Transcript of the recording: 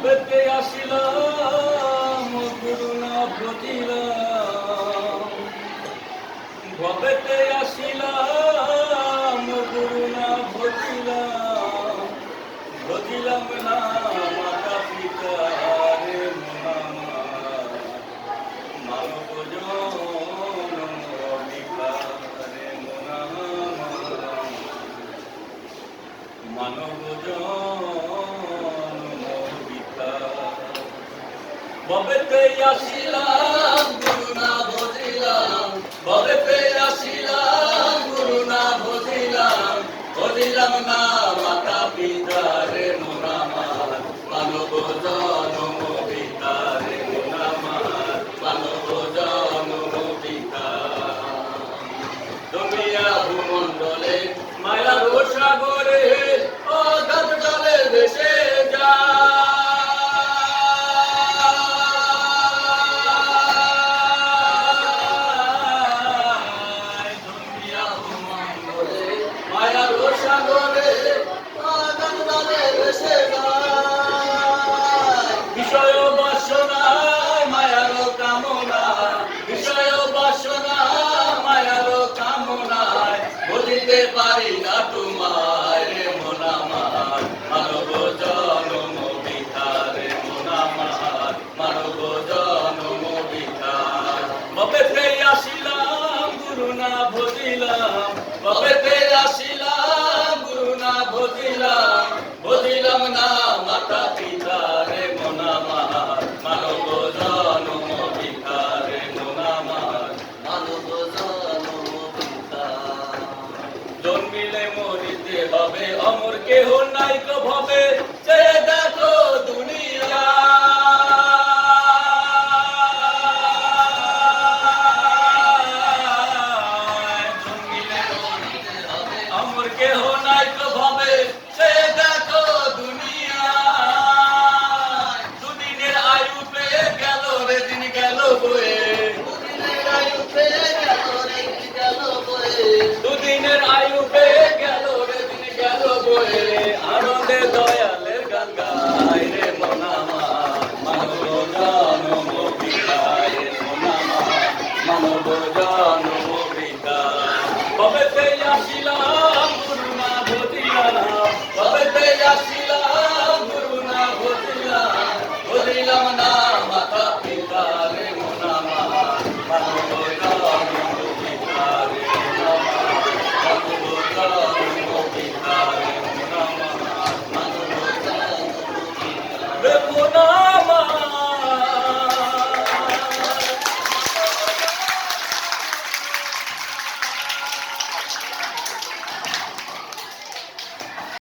ভবেতে আসিলাম গুরু না ভজিলাম, ভবেতে আসিলাম গুরু না ভজিলাম, ভজিলাম না মাতা পিতা রে মানব জনম ভিখারে মানব জনম ভিখার। ভবেতে আসিলাম গুরু না ভজিলাম, ভবেতে আসিলাম গুরু না ভজিলাম, ভজিলাম না মাতা পিতা রে মন আমার, মানব জনম ভিখারে মন আমার, মানব জনম ভিখার। দুনিয়া ভূমণ্ডলে মায়ার সাগরে অগাধ জলে ভেসে যায়, দুনিয়া ভূমণ্ডলে মায়ার সাগরে অগাধ জলে ভেসে যায়। বিষয় বাসনায় মায়ার কামনা, বিষয় বাসনায় মায়ার কামনায় বুঝিতে পারি না তোমায় রে মন আমার, মানব জনম ভিখারে মন আমার, মানব জনম ভিখার। ভবেতে আসিলাম গুরু না ভজিলাম, ভবেতে আসিলাম গুরু না ভজিলাম, ভজিলাম না মাতা পিতা রে মন আমার, মানব জনম ভিখারে মন আমার, মানব জনম ভিখার। জন্মিলে মরিতে হবে, অমর কেহ নাই কো ভবে, চেয়ে দেখো দুনিয়া। জন্মিলে মরিতে হবে, অমর কেহ নাই কো ভবে, চেয়ে